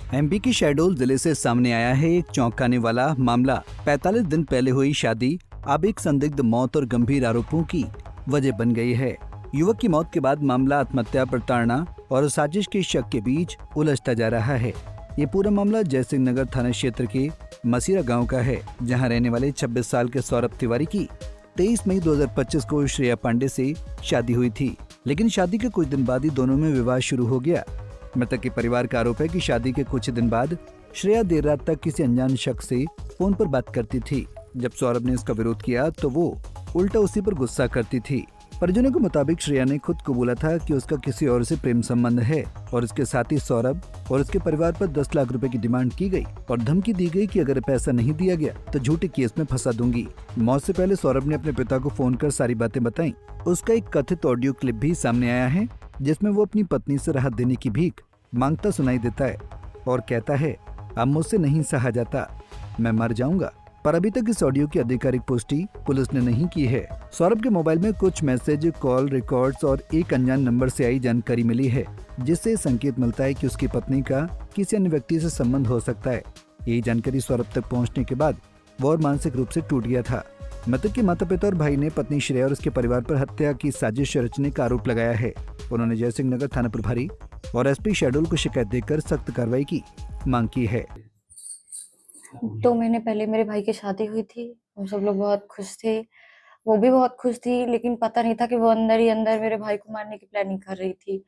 MP की शहडोल जिले से सामने आया है एक चौंकाने वाला मामला। 45 दिन पहले हुई शादी अब एक संदिग्ध मौत और गंभीर आरोपों की वजह बन गई है। युवक की मौत के बाद मामला आत्महत्या, प्रताड़ना और साजिश के शक के बीच उलझता जा रहा है। ये पूरा मामला जयसिंह नगर थाना क्षेत्र के मसीरा गांव का है, जहां रहने वाले 26 साल के सौरभ तिवारी की 23 मई 2025 को श्रेया पांडे से शादी हुई थी, लेकिन शादी के कुछ दिन बाद ही दोनों में विवाद शुरू हो गया। मृतक के परिवार का आरोप है कि शादी के कुछ दिन बाद श्रेया देर रात तक किसी अनजान शख्स से फोन पर बात करती थी। जब सौरभ ने इसका विरोध किया तो वो उल्टा उसी पर गुस्सा करती थी। परिजनों के मुताबिक श्रेया ने खुद को बोला था कि उसका किसी और से प्रेम संबंध है और इसके साथ ही सौरभ और उसके परिवार पर 10 लाख रुपए की डिमांड की गई और धमकी दी गई कि अगर पैसा नहीं दिया गया तो झूठे केस में फंसा दूंगी। मौत से पहले सौरभ ने अपने पिता को फोन कर सारी बातें बताई। उसका एक कथित ऑडियो क्लिप भी सामने आया है, जिसमें वो अपनी पत्नी से राहत देने की भीख मांगता सुनाई देता है और कहता है, अब मुझसे नहीं सहा जाता, मैं मर जाऊंगा। पर अभी तक इस ऑडियो की आधिकारिक पुष्टि पुलिस ने नहीं की है। सौरभ के मोबाइल में कुछ मैसेज, कॉल रिकॉर्ड्स और एक अनजान नंबर से आई जानकारी मिली है, जिससे संकेत मिलता है कि उसकी पत्नी का किसी अन्य व्यक्ति से संबंध हो सकता है। यही जानकारी सौरभ तक पहुंचने के बाद वो और मानसिक रूप से टूट गया था। मृतक के माता पिता और भाई ने पत्नी श्रेया और उसके परिवार पर हत्या की साजिश रचने का आरोप लगाया है। उन्होंने जयसिंह नगर थाना प्रभारी और एसपी शहडोल को शिकायत देकर सख्त कार्रवाई की मांग की है। 2 महीने पहले मेरे भाई की शादी हुई थी। हम सब लोग बहुत खुश थे, वो भी बहुत खुश थी, लेकिन पता नहीं था कि वो अंदर ही अंदर मेरे भाई को मारने की प्लानिंग कर रही थी।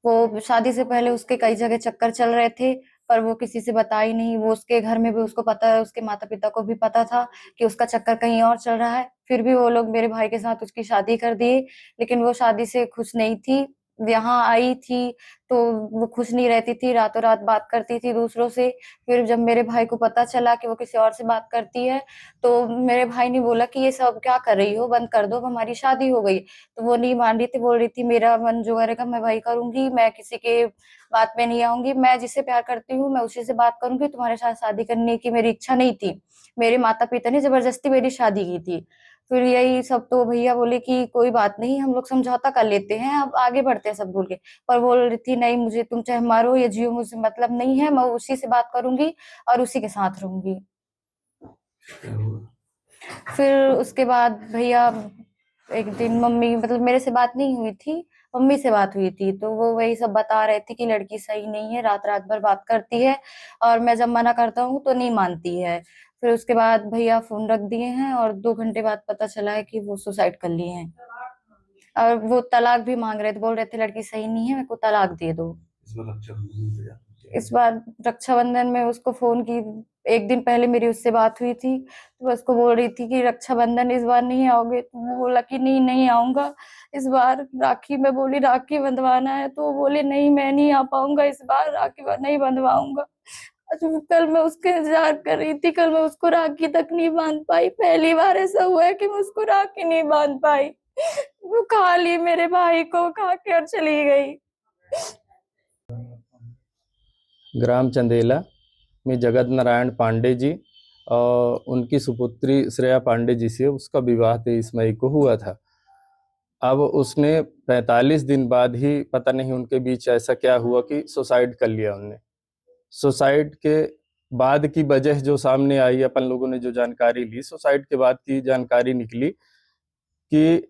वो शादी से पहले उसके कई जगह चक्कर चल रहे थे, पर वो किसी से बता ही नहीं। वो उसके घर में भी उसको पता है, उसके माता पिता को भी पता था कि उसका चक्कर कहीं और चल रहा है। फिर भी वो लोग मेरे भाई के साथ उसकी शादी कर दिए, लेकिन वो शादी से खुश नहीं थी। यहाँ आई थी तो वो खुश नहीं रहती थी, रातों रात बात करती थी दूसरों से। फिर जब मेरे भाई को पता चला कि वो किसी और से बात करती है, तो मेरे भाई ने बोला कि ये सब क्या कर रही हो, बंद कर दो, अब हमारी शादी हो गई। तो वो नहीं मान रही थी, बोल रही थी मेरा मन जो करेगा मैं वही करूंगी, मैं किसी के बात में नहीं आऊंगी, मैं जिससे प्यार करती हूँ मैं उसी से बात करूंगी, तुम्हारे साथ शादी करने की मेरी इच्छा नहीं थी। मेरे माता पिता ने जबरदस्ती मेरी शादी की थी। फिर यही सब तो भैया बोले कि कोई बात नहीं, हम लोग समझौता कर लेते हैं, अब आगे बढ़ते हैं सब भूल के। पर बोल रही थी नहीं, मुझे तुम चाहे मारो या जियो, मुझे मतलब नहीं है, मैं उसी से बात करूंगी और उसी के साथ रहूंगी। फिर उसके बाद भैया एक दिन मम्मी, मतलब मेरे से बात नहीं हुई थी, मम्मी से बात हुई थी, तो वो वही सब बता रहे थे कि लड़की सही नहीं है, रात रात भर बात करती है और मैं जब मना करता हूँ तो नहीं मानती है। फिर उसके बाद भैया फोन रख दिए हैं और 2 घंटे बाद पता चला है कि वो सुसाइड कर लिए हैं। और वो तलाक भी मांग रहे थे, बोल रहे थे लड़की सही नहीं है, मेरे को तलाक दे दो। इस बार रक्षाबंधन में उसको फोन की, एक दिन पहले मेरी उससे बात हुई थी, तो मैं उसको बोल रही थी कि रक्षाबंधन इस बार नहीं आओगे, तो वो बोला कि नहीं नहीं आऊंगा इस बार। राखी, मैं बोली राखी बंधवाना है, तो वो बोले नहीं मैं नहीं आ पाऊंगा इस बार, राखी नहीं बंधवाऊंगा। कल मैं उसके इंतजार कर रही थी, कल मैं उसको राखी तक नहीं बांध पाई। पहली बार ऐसा हुआ है कि मैं उसको राखी नहीं बांध पाई। वो खा ली, मेरे भाई को खा के और चली गई। ग्राम चंदेला में जगत नारायण पांडे जी और उनकी सुपुत्री श्रेया पांडे जी से उसका विवाह 23 मई को हुआ था। अब उसने 45 दिन बाद ही पता नहीं उनके बीच ऐसा क्या हुआ कि सुसाइड कर लिया उनने। सुसाइड के बाद की वजह जो सामने आई, अपन लोगों ने जो जानकारी ली, सुसाइड के बाद की जानकारी निकली कि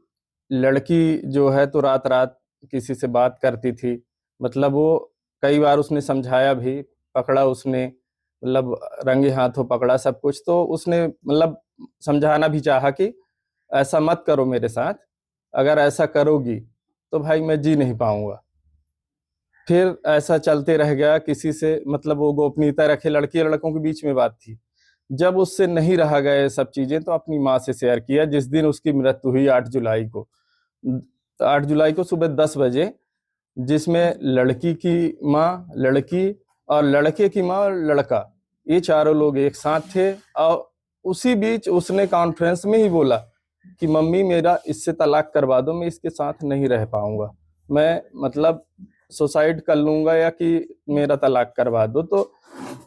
लड़की जो है तो रात रात किसी से बात करती थी। मतलब वो कई बार उसने समझाया भी, पकड़ा उसने, मतलब रंगे हाथों पकड़ा सब कुछ, तो उसने मतलब समझाना भी चाहा कि ऐसा मत करो मेरे साथ, अगर ऐसा करोगी तो भाई मैं जी नहीं पाऊंगा। फिर ऐसा चलते रह गया किसी से, मतलब वो गोपनीयता रखे, लड़की लड़कों के बीच में बात थी। जब उससे नहीं रहा गया ये सब चीजें, तो अपनी माँ से शेयर किया। जिस दिन उसकी मृत्यु हुई 8 जुलाई को, 8 जुलाई को सुबह 10 बजे, जिसमें लड़की की माँ, लड़की और लड़के की माँ और लड़का, ये चारों लोग एक साथ थे। और उसी बीच उसने कॉन्फ्रेंस में ही बोला कि मम्मी मेरा इससे तलाक करवा दो, मैं इसके साथ नहीं रह पाऊंगा, मैं मतलब सुसाइड कर लूंगा या कि मेरा तलाक करवा दो। तो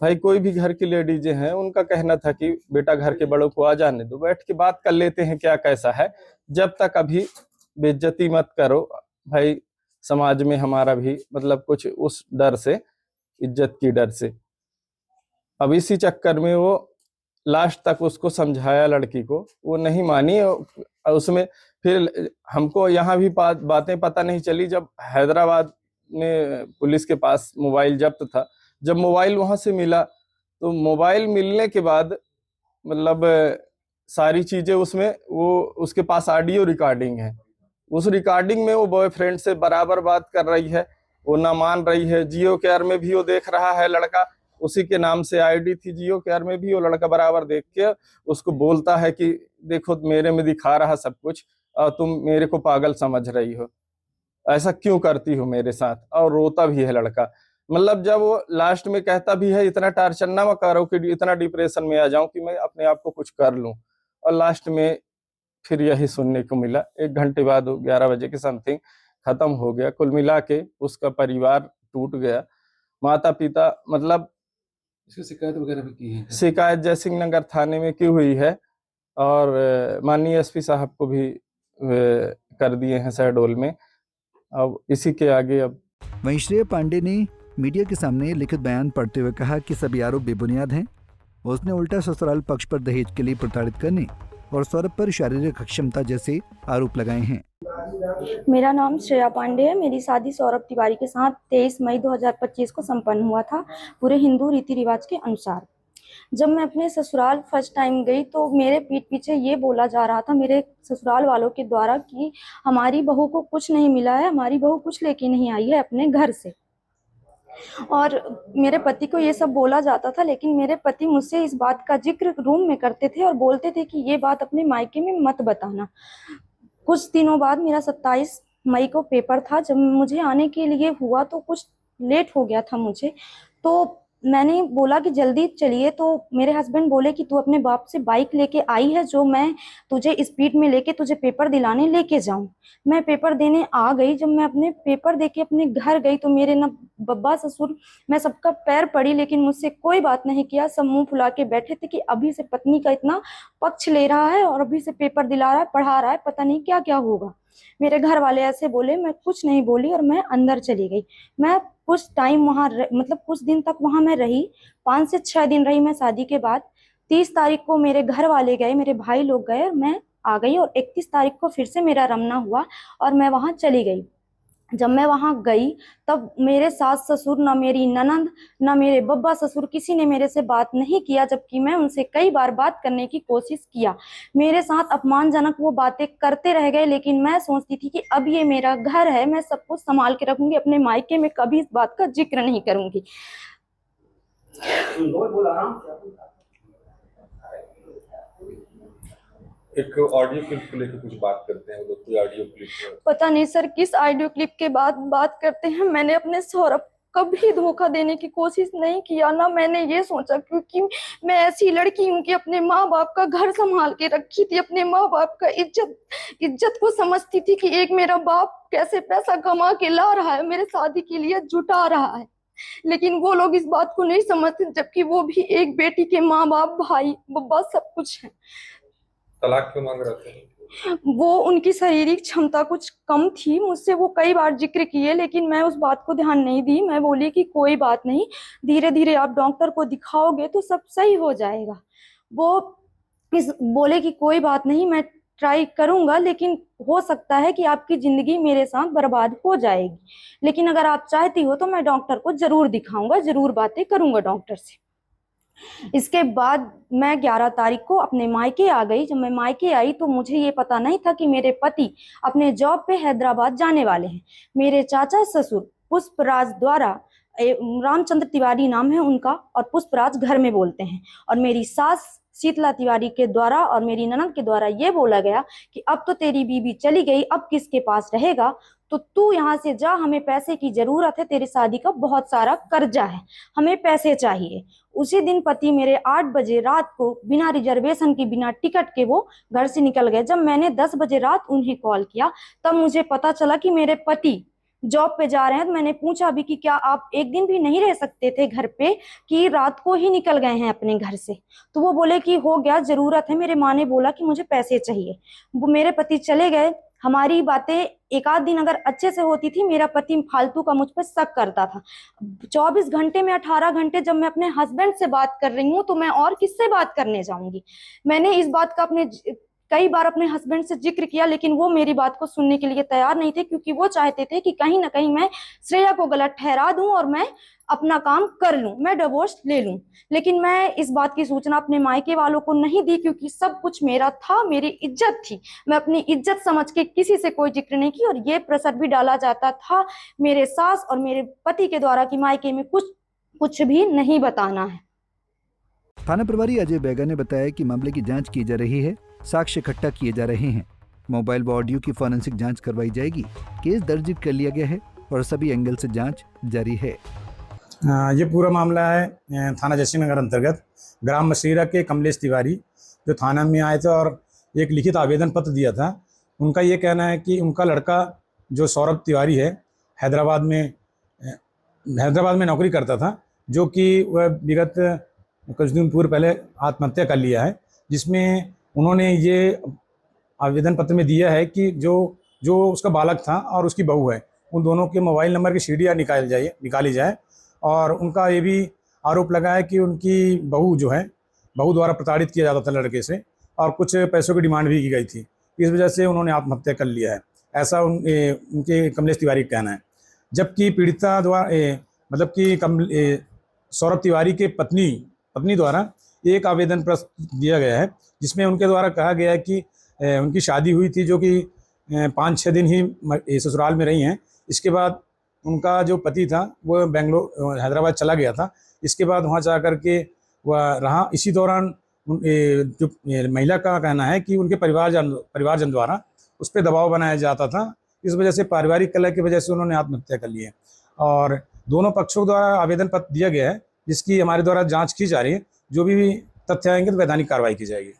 भाई कोई भी घर की लेडीजें हैं, उनका कहना था कि बेटा घर के बड़ों को आ जाने दो, बैठ के बात कर लेते हैं क्या कैसा है, जब तक अभी बेइज्जती मत करो भाई। समाज में हमारा भी मतलब कुछ उस डर से, इज्जत की डर से। अब इसी चक्कर में वो लास्ट तक उसको समझाया लड़की को, वो नहीं मानी। उसमें फिर हमको यहाँ भी बातें पता नहीं चली जब हैदराबाद में पुलिस के पास मोबाइल जब्त था। जब मोबाइल वहां से मिला तो मोबाइल मिलने के बाद मतलब सारी चीजें उसमें, वो उसके पास ऑडियो रिकॉर्डिंग है। उस रिकॉर्डिंग में वो बॉयफ्रेंड से बराबर बात कर रही है, वो ना मान रही है। जियो केयर में भी वो देख रहा है लड़का, उसी के नाम से आईडी थी जियो केयर में भी, वो लड़का बराबर देख के उसको बोलता है कि देखो मेरे में दिखा रहा सब कुछ और तुम मेरे को पागल समझ रही हो, ऐसा क्यों करती हो मेरे साथ। और रोता भी है लड़का। मतलब जब वो लास्ट में कहता भी है इतना टार्चर ना मैं कर रहा हूँ कि इतना डिप्रेशन में आ जाऊं कि मैं अपने आप को कुछ कर लूं। और लास्ट में फिर यही सुनने को मिला। 1 घंटे बाद 11 बजे के समथिंग खत्म हो गया। कुल मिला के उसका परिवार टूट गया। माता पिता मतलब इसकी शिकायत वगैरह भी की है क्या? शिकायत जयसिंह नगर थाने में की हुई है और माननीय एसपी साहब को भी कर दिए हैं शहडोल में। अब इसी के आगे अब वहीं श्रेया पांडे ने मीडिया के सामने लिखित बयान पढ़ते हुए कहा कि सभी आरोप बेबुनियाद हैं। उसने उल्टा ससुराल पक्ष पर दहेज के लिए प्रताड़ित करने और सौरभ पर शारीरिक अक्षमता जैसे आरोप लगाए हैं। मेरा नाम श्रेया पांडे है। मेरी शादी सौरभ तिवारी के साथ 23 मई 2025 को संपन्न हुआ था, पूरे हिंदू रीति रिवाज के अनुसार। जब मैं अपने ससुराल फर्स्ट टाइम गई तो मेरे पीठ पीछे ये बोला जा रहा था मेरे ससुराल वालों के द्वारा कि हमारी बहू को कुछ नहीं मिला है, हमारी बहू कुछ लेके नहीं आई है अपने घर से। और मेरे पति को ये सब बोला जाता था, लेकिन मेरे पति मुझसे इस बात का जिक्र रूम में करते थे और बोलते थे कि ये बात अपने मायके में मत बताना। कुछ दिनों बाद मेरा 27 मई को पेपर था। जब मुझे आने के लिए हुआ तो कुछ लेट हो गया था मुझे, तो मैंने बोला कि जल्दी चलिए। तो मेरे हस्बैंड बोले कि तू अपने बाप से बाइक लेके आई है जो मैं तुझे स्पीड में लेके तुझे पेपर दिलाने लेके जाऊं। मैं पेपर देने आ गई। जब मैं अपने पेपर देके अपने घर गई तो मेरे ना बब्बा ससुर, मैं सबका पैर पड़ी लेकिन मुझसे कोई बात नहीं किया। सब मुंह फुला के बैठे थे कि अभी से पत्नी का इतना पक्ष ले रहा है और अभी से पेपर दिला रहा है, पढ़ा रहा है, पता नहीं क्या क्या होगा। मेरे घर वाले ऐसे बोले, मैं कुछ नहीं बोली और मैं अंदर चली गई। मैं कुछ टाइम वहां मतलब कुछ दिन तक वहां मैं रही, 5 से 6 दिन रही मैं शादी के बाद। 30 तारीख को मेरे घर वाले गए, मेरे भाई लोग गए और मैं आ गई। और 31 तारीख को फिर से मेरा रमना हुआ और मैं वहां चली गई। जब मैं वहां गई तब मेरे सास ससुर, ना मेरी ननंद, ना मेरे बब्बा ससुर, किसी ने मेरे से बात नहीं किया, जबकि मैं उनसे कई बार बात करने की कोशिश किया। मेरे साथ अपमानजनक वो बातें करते रह गए। लेकिन मैं सोचती थी कि अब ये मेरा घर है, मैं सब कुछ संभाल के रखूंगी, अपने मायके में कभी इस बात का जिक्र नहीं करूंगी। एक ऑडियो क्लिप को लेकर कुछ बात करते हैं, वो लोग कोई ऑडियो क्लिप पता नहीं सर किस ऑडियो क्लिप के बाद बात करते हैं। मैंने अपने सौरभ कभी धोखा देने की कोशिश नहीं किया, ना मैंने ये सोचा, क्योंकि मैं ऐसी लड़की हूँ कि अपने माँ बाप का घर संभाल के रखी थी, अपने माँ बाप का इज्जत को समझती थी कि एक मेरा बाप कैसे पैसा कमा के ला रहा है, मेरे शादी के लिए जुटा रहा है। लेकिन वो लोग इस बात को नहीं समझते, जबकि वो भी एक बेटी के माँ बाप, भाई बब्बा सब कुछ है। तलाक क्यों मांग रहे थे? वो उनकी शारीरिक क्षमता कुछ कम थी। मुझसे वो कई बार जिक्र किए लेकिन मैं उस बात को ध्यान नहीं दी। मैं बोली कि कोई बात नहीं, धीरे धीरे आप डॉक्टर को दिखाओगे तो सब सही हो जाएगा। वो बोले कि कोई बात नहीं, मैं ट्राई करूंगा, लेकिन हो सकता है कि आपकी जिंदगी मेरे साथ बर्बाद हो जाएगी। लेकिन अगर आप चाहती हो तो मैं डॉक्टर को जरूर दिखाऊंगा, जरूर बातें करूंगा डॉक्टर से। इसके बाद मैं 11 तारीख को अपने मायके आ गई। जब मैं मायके आई तो मुझे ये पता नहीं था कि मेरे पति अपने जॉब पे हैदराबाद जाने वाले हैं। मेरे चाचा ससुर पुष्पराज द्वारा, रामचंद्र तिवारी नाम है उनका, और पुष्पराज घर में बोलते हैं, और मेरी सास शीतला तिवारी के द्वारा और मेरी ननद के द्वारा ये बोला गया कि अब तो तेरी बीबी चली गई, अब किसके पास रहेगा, तो तू यहाँ से जा, हमें पैसे की जरूरत है, तेरी शादी का बहुत सारा कर्जा है, हमें पैसे चाहिए। उसी दिन पति मेरे 8 बजे रात को बिना रिजर्वेशन की, बिना टिकट के वो घर से निकल गए। जब मैंने 10 बजे रात उन्हें कॉल किया तब मुझे पता चला कि मेरे पति जॉब पे जा रहे हैं। तो मैंने पूछा भी कि क्या आप एक दिन भी नहीं रह सकते थे घर पे, कि रात को ही निकल गए हैं अपने घर से। तो वो बोले कि हो गया, जरूरत है। मेरे माँ ने बोला कि मुझे पैसे चाहिए। वो मेरे पति चले गए हमारी बातें एक आध दिन अगर अच्छे से होती थी, मेरा पति फालतू का मुझ पर शक करता था। 24 घंटे में 18 घंटे जब मैं अपने हस्बैंड से बात कर रही हूँ तो मैं और किससे बात करने जाऊंगी। मैंने इस बात का कई बार अपने हस्बैंड से जिक्र किया, लेकिन वो मेरी बात को सुनने के लिए तैयार नहीं थे, क्योंकि वो चाहते थे कि कहीं ना कहीं मैं श्रेया को गलत ठहरा दूं और मैं अपना काम कर लूं, मैं डिवोर्स ले लूं। लेकिन मैं इस बात की सूचना अपने मायके वालों को नहीं दी, क्योंकि सब कुछ मेरा था, मेरी इज्जत थी। मैं अपनी इज्जत समझ के किसी से कोई जिक्र नहीं की, और ये प्रेशर भी डाला जाता था मेरे सास और मेरे पति के द्वारा कि मायके में कुछ भी नहीं बताना है। थाना प्रभारी अजय बैगा ने बताया कि मामले की जांच की जा रही है, साक्ष्य इकट्ठा किए जा रहे हैं, मोबाइल व ऑडियो की फॉरेंसिक जांच करवाई जाएगी। केस दर्ज कर लिया गया है और सभी एंगल से जांच जारी है। ये पूरा मामला है थाना जयसिंह नगर अंतर्गत ग्राम मसीरा के कमलेश तिवारी, जो थाना में आए थे और एक लिखित आवेदन पत्र दिया था। उनका ये कहना है कि उनका लड़का जो सौरभ तिवारी है हैदराबाद में नौकरी करता था, जो कि वह विगत कुछ दिन पूर्व पहले आत्महत्या कर लिया है, जिसमें उन्होंने ये आवेदन पत्र में दिया है कि जो उसका बालक था और उसकी बहू है, उन दोनों के मोबाइल नंबर की सीडियाँ निकाली जाए। और उनका ये भी आरोप लगा है कि उनकी बहू द्वारा प्रताड़ित किया जाता था लड़के से, और कुछ पैसों की डिमांड भी की गई थी। इस वजह से उन्होंने आत्महत्या कर लिया है, ऐसा उनके कमलेश तिवारी का कहना है। जबकि पीड़िता द्वारा सौरभ तिवारी के पत्नी द्वारा एक आवेदन प्रस्तुत दिया गया है, जिसमें उनके द्वारा कहा गया है कि उनकी शादी हुई थी, जो कि 5-6 दिन ही ससुराल में रही हैं। इसके बाद उनका जो पति था वो हैदराबाद चला गया था। इसके बाद वहाँ जा कर के वह रहा। इसी दौरान जो महिला का कहना है कि उनके परिवारजन द्वारा उस पर दबाव बनाया जाता था। इस वजह से पारिवारिक कलह की वजह से उन्होंने आत्महत्या कर ली है, और दोनों पक्षों द्वारा आवेदन पत्र दिया गया है, जिसकी हमारे द्वारा जांच की जा रही है। जो भी तथ्य आएंगे तो वैधानिक कार्रवाई की जाएगी।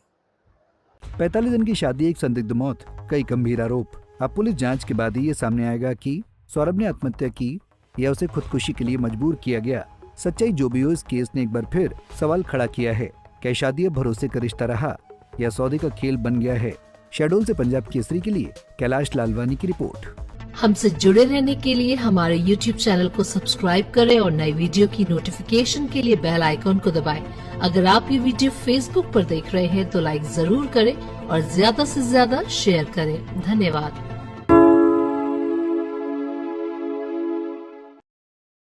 45 दिन की शादी, एक संदिग्ध मौत, कई गंभीर आरोप। अब पुलिस जांच के बाद ही ये सामने आएगा कि सौरभ ने आत्महत्या की या उसे खुदकुशी के लिए मजबूर किया गया। सच्चाई जो भी हो, इस केस ने एक बार फिर सवाल खड़ा किया है। क्या शादी अब भरोसे का रिश्ता रहा या सौदे का खेल बन गया है? शहडोल से पंजाब केसरी के लिए कैलाश लालवानी की रिपोर्ट। हमसे जुड़े रहने के लिए हमारे YouTube चैनल को सब्सक्राइब करें और नई वीडियो की नोटिफिकेशन के लिए बेल आइकॉन को दबाएं। अगर आप ये वीडियो Facebook पर देख रहे हैं तो लाइक जरूर करें और ज्यादा से ज्यादा शेयर करें। धन्यवाद।